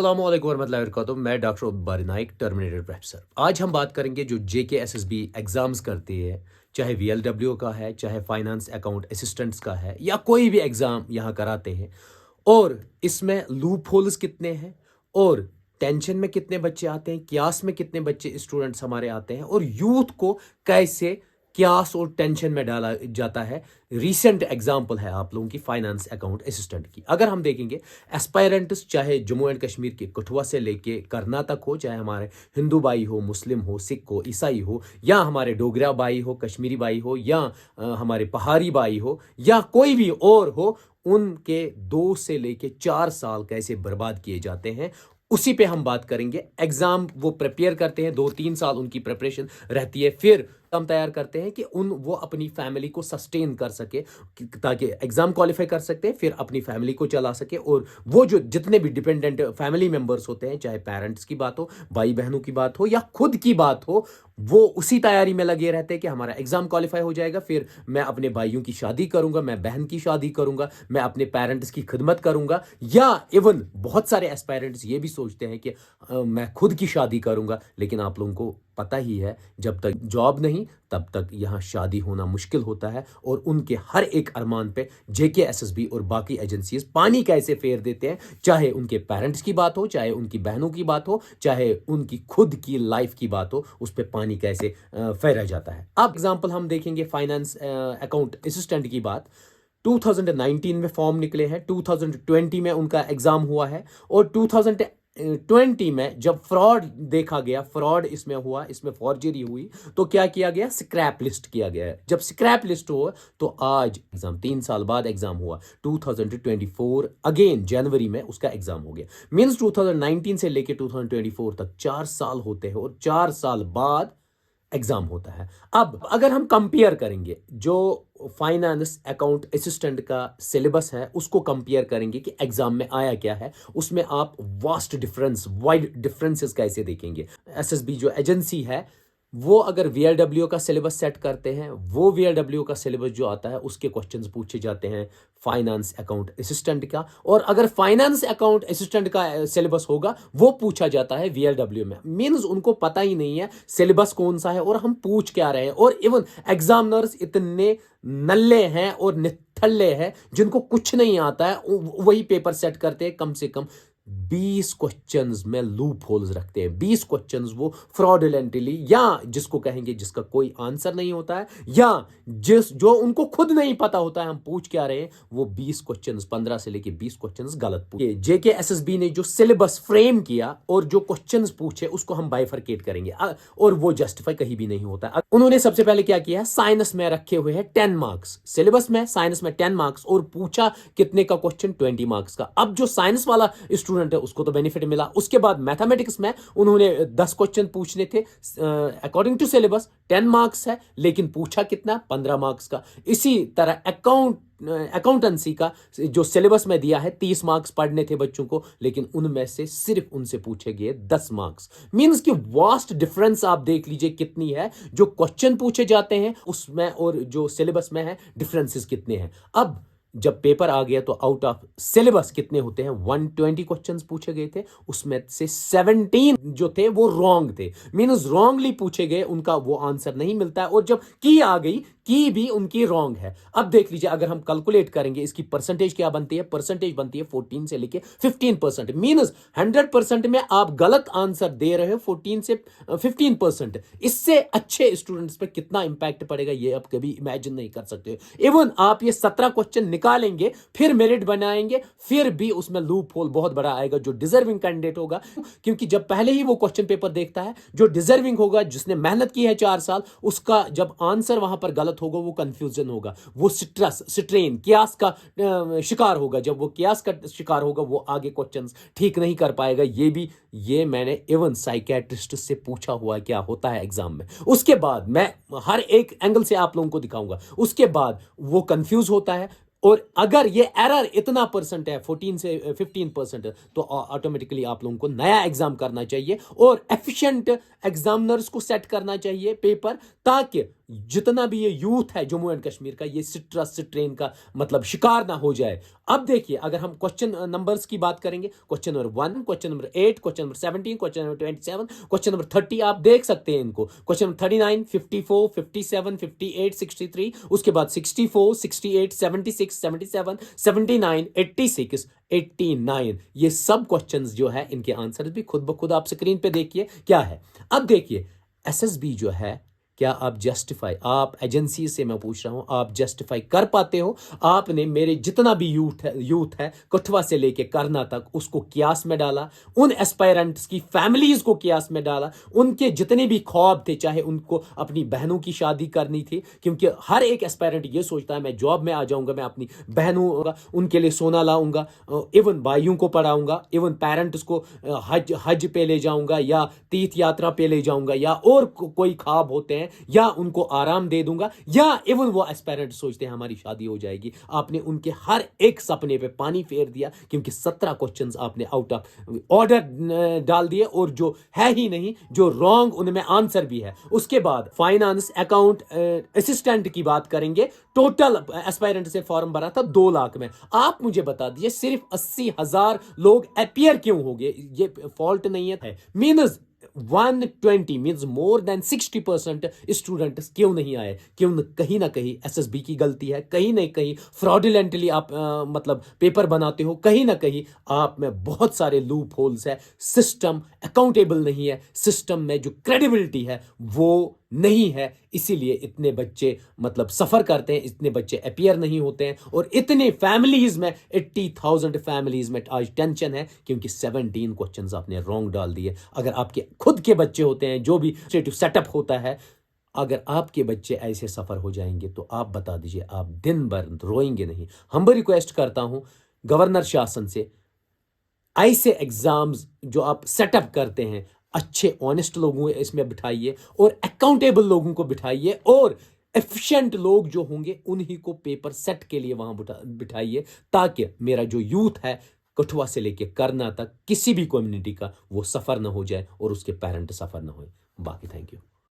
अस्सलाम वालेकुम वरहमतुल्लाहि वबरकातुहू। मैं डॉक्टर उबारी नाइक, टर्मिनेटेड प्रोफेसर। आज हम बात करेंगे जो जेके एसएसबी एग्ज़ाम्स करती है, चाहे वीएलडब्ल्यू का है, चाहे फाइनेंस अकाउंट असिस्टेंट्स का है या कोई भी एग्ज़ाम यहाँ कराते हैं, और इसमें लूप होल्स कितने हैं और टेंशन में कितने बच्चे आते हैं, क्यास में कितने बच्चे स्टूडेंट्स हमारे आते हैं, और यूथ को कैसे क्यास और टेंशन में डाला जाता है। रीसेंट एग्जाम्पल है आप लोगों की फाइनेंस अकाउंट असिस्टेंट की। अगर हम देखेंगे एस्पायरेंट्स, चाहे जम्मू एंड कश्मीर के कठुआ से लेके कर्नाटक हो, चाहे हमारे हिंदू भाई हो, मुस्लिम हो, सिख हो, ईसाई हो, या हमारे डोगरा भाई हो, कश्मीरी भाई हो, या हमारे पहाड़ी भाई हो, या कोई भी और हो, उनके 2 से लेके 4 साल कैसे बर्बाद किए जाते हैं, उसी पे हम बात करेंगे। एग्जाम वो प्रिपेयर करते हैं, 2-3 साल उनकी प्रिपरेशन रहती है, फिर हम तैयार करते हैं कि वो अपनी फैमिली को सस्टेन कर सके, ताकि एग्जाम क्वालिफाई कर सकते हैं, फिर अपनी फैमिली को चला सके। और वो जो जितने भी डिपेंडेंट फैमिली मेंबर्स होते हैं, चाहे पेरेंट्स की बात हो, भाई बहनों की बात हो, या खुद की बात हो, वो उसी तैयारी में लगे रहते हैं कि हमारा एग्जाम क्वालिफाई हो जाएगा, फिर मैं अपने भाइयों की शादी करूंगा, मैं बहन की शादी करूंगा, मैं अपने पेरेंट्स की खिदमत करूंगा। या इवन बहुत सारे एस्पायरेंट्स ये भी सोचते हैं कि मैं खुद की शादी करूंगा। लेकिन आप लोगों को पता ही है, जब तक जॉब नहीं तब तक यहाँ शादी होना मुश्किल होता है, और उनके हर एक अरमान पे जेके एसएसबी और बाकी एजेंसीज पानी कैसे फेर देते हैं, चाहे उनके पेरेंट्स की बात हो, चाहे उनकी बहनों की बात हो, चाहे उनकी खुद की लाइफ की बात हो, उस पर पानी कैसे फेरा जाता है। अब एग्जाम्पल हम देखेंगे फाइनेंस अकाउंट असिस्टेंट की बात। 2019 में फॉर्म निकले हैं, 2020 में उनका एग्जाम हुआ है, और 2020 में जब फ्रॉड देखा गया, फ्रॉड इसमें हुआ, इसमें फॉर्जरी हुई, तो क्या किया गया, स्क्रैप लिस्ट किया गया है। जब स्क्रैप लिस्ट हुआ तो आज एग्जाम, 3 साल बाद एग्जाम हुआ, 2024 अगेन जनवरी में उसका एग्जाम हो गया। मींस 2019 से लेके 2024 तक 4 साल होते हैं, और 4 साल बाद एग्जाम होता है। अब अगर हम कंपेयर करेंगे जो फाइनेंस अकाउंट असिस्टेंट का सिलेबस है, उसको कंपेयर करेंगे कि एग्जाम में आया क्या है, उसमें आप वास्ट डिफरेंस, वाइड डिफरेंसेस कैसे देखेंगे। एसएसबी जो एजेंसी है, वो अगर वीएलडब्ल्यू का सिलेबस सेट करते हैं, वो वीएलडब्ल्यू का सिलेबस जो आता है उसके क्वेश्चंस पूछे जाते हैं फाइनेंस अकाउंट असिस्टेंट का, और अगर फाइनेंस अकाउंट असिस्टेंट का सिलेबस होगा वो पूछा जाता है वीएलडब्ल्यू में। मींस उनको पता ही नहीं है सिलेबस कौन सा है और हम पूछ क्या रहे हैं। और इवन एग्जामिनर्स इतने नल्ले हैं और निठल्ले हैं, जिनको कुछ नहीं आता है, वही पेपर सेट करते हैं। कम से कम 20 क्वेश्चंस में लूप होल्स रखते हैं, 20 क्वेश्चंस वो फ्रॉडुलेंटली, या जिसको कहेंगे जिसका कोई आंसर नहीं होता है, या जो उनको खुद नहीं पता होता है हम पूछ क्या रहे हैं, वो 20 क्वेश्चंस, 15 से लेके 20 क्वेश्चंस गलत पूछे। जेके एसएसबी ने जो सिलेबस फ्रेम किया और जो क्वेश्चंस पूछे, उसको हम बाइफरकेट करेंगे, और वो जस्टिफाई कहीं भी नहीं होता है। उन्होंने सबसे पहले क्या किया है, साइंस में रखे हुए हैं 10 मार्क्स, सिलेबस में साइंस में 10 मार्क्स, और पूछा कितने का क्वेश्चन, 20 मार्क्स का। अब जो साइंस वाला स्टूडेंट है उसको तो बेनिफिट मिला। उसके बाद मैथमेटिक्स में उन्होंने 10 क्वेश्चन पूछने थे, अकॉर्डिंग टू सिलेबस 10 मार्क्स है, लेकिन पूछा कितना, 15 मार्क्स का। इसी तरह अकाउंटेंसी का जो सिलेबस में दिया है, 30 मार्क्स पढ़ने थे बच्चों को, लेकिन उनमें से सिर्फ उनसे पूछे गए 10 मार्क्स। मींस कि वास्ट डिफरेंस आप देख लीजिए कितनी है, जो क्वेश्चन पूछे जाते हैं उसमें और जो सिलेबस में है, डिफरेंसेस कितने हैं। अब जब पेपर आ गया तो आउट ऑफ सिलेबस कितने होते हैं, 120 क्वेश्चंस पूछे गए थे, उसमें से 17 जो थे वो रॉन्ग थे। मींस रॉन्गली पूछे गए, उनका वो आंसर नहीं मिलता है, और जब की आ गई, की भी उनकी रॉन्ग है। अब देख लीजिए, अगर हम कैलकुलेट करेंगे इसकी परसेंटेज क्या बनती है, परसेंटेज बनती है 14 से लेके 15%। मींस 100% में आप गलत आंसर दे रहे हो 14 से 15%। इससे अच्छे स्टूडेंट्स पे कितना इंपैक्ट पड़ेगा ये आप कभी इमेजिन नहीं कर सकते। इवन आप ये 17 क्वेश्चन निकालेंगे, फिर मेरिट बनाएंगे, फिर भी उसमें लूप होल बहुत बड़ा आएगा जो डिजर्विंग कैंडिडेट होगा। क्योंकि जब पहले ही वो क्वेश्चन पेपर देखता है, जो डिजर्विंग होगा, जिसने मेहनत की है 4 साल, उसका जब आंसर वहां पर गलत होगा, वो कंफ्यूजन होगा, वो स्ट्रेस, स्ट्रेन, कियास का शिकार होगा। जब वो कियास का शिकार होगा, वो आगे क्वेश्चंस ठीक नहीं कर पाएगा। ये मैंने इवन साइकेट्रिस्ट से पूछा हुआ क्या होता है एग्जाम में। उसके बाद मैं हर एक एंगल से आप लोगों को दिखाऊंगा। उसके बाद वो कंफ्यूज होता है, और अगर ये एरर इतना परसेंट है, 14 से 15%, तो ऑटोमेटिकली आप लोगों को नया एग्जाम करना चाहिए और एफिशिएंट एग्जामिनर्स को सेट करना चाहिए पेपर, ताकि जितना भी ये यूथ है जम्मू एंड कश्मीर का, ये सिट्रस स्ट्रेन का मतलब शिकार ना हो जाए। अब देखिए, अगर हम क्वेश्चन नंबर्स की बात करेंगे, question number 1, question number 8, question number 17, question number 27, question number 30, आप देख सकते हैं इनको। क्वेश्चन नंबर 39, 54, 57, 58, 63, उसके बाद 64, 68, 76, 77, 79, 86, 89, ये सब क्वेश्चंस जो है इनके आंसर भी खुद ब खुद आप स्क्रीन पे देखिए क्या है। अब देखिए, एसएसबी जो है, क्या आप जस्टिफाई, आप एजेंसी से मैं पूछ रहा हूं, आप जस्टिफाई कर पाते हो? आपने मेरे जितना भी यूथ है कठुआ से लेके करना तक, उसको कियास में डाला, उन एस्पायरेंट्स की फैमिलीज को कियास में डाला, उनके जितने भी ख्वाब थे, चाहे उनको अपनी बहनों की शादी करनी थी, क्योंकि हर एक एस्पायरेंट ये सोचता है मैं जॉब में आ जाऊंगा, मैं अपनी बहनों उनके लिए सोना लाऊंगा, इवन भाइयों को पढ़ाऊंगा, इवन पेरेंट्स को हज पे ले जाऊंगा या तीर्थ यात्रा पे ले जाऊंगा, या और कोई ख्वाब होते हैं, या उनको आराम दे दूंगा, या इवन वो एस्पायरेंट सोचते हैं हमारी शादी हो जाएगी। आपने उनके हर एक सपने पे पानी फेर दिया, क्योंकि 17 क्वेश्चंस आपने आउट ऑफ ऑर्डर डाल दिए, और जो है ही नहीं, जो रॉन्ग उनमें आंसर भी है। उसके बाद फाइनेंस अकाउंट असिस्टेंट की बात करेंगे, टोटल एस्पायरेंट से फॉर्म भरा था 2 लाख में। आप मुझे बता दीजिए सिर्फ 80,000 लोग अपीयर क्यों हो गए? ये फॉल्ट नहीं है, मीनस 120 मीन्स मोर देन 60% स्टूडेंट क्यों नहीं आए? क्यों? कहीं ना कहीं एसएसबी की गलती है, कहीं ना कहीं फ्रॉडुलेंटली आप मतलब पेपर बनाते हो, कहीं ना कहीं आप में बहुत सारे लूप होल्स है, सिस्टम अकाउंटेबल नहीं है, सिस्टम में जो क्रेडिबिलिटी है वो नहीं है, इसीलिए इतने बच्चे मतलब सफर करते हैं, इतने बच्चे अपीयर नहीं होते हैं, और इतने फैमिलीज में 80,000 फैमिलीज में आज टेंशन है, क्योंकि 17 क्वेश्चंस आपने रॉन्ग डाल दिए। अगर आपके खुद के बच्चे होते हैं, जो भी सेटअप होता है, अगर आपके बच्चे ऐसे सफर हो जाएंगे तो आप बता दीजिए, आप दिन भर रोएंगे नहीं। हम भी रिक्वेस्ट करता हूं गवर्नर शासन से, ऐसे एग्जाम्स जो आप सेटअप करते हैं, अच्छे ऑनेस्ट लोगों को इसमें बिठाइए, और अकाउंटेबल लोगों को बिठाइए, और एफिशिएंट लोग जो होंगे उन्हीं को पेपर सेट के लिए वहां बिठाइए, ताकि मेरा जो यूथ है कठुआ से लेके करना तक, किसी भी कम्युनिटी का, वो सफर ना हो जाए और उसके पेरेंट सफर ना हो। बाकी थैंक यू।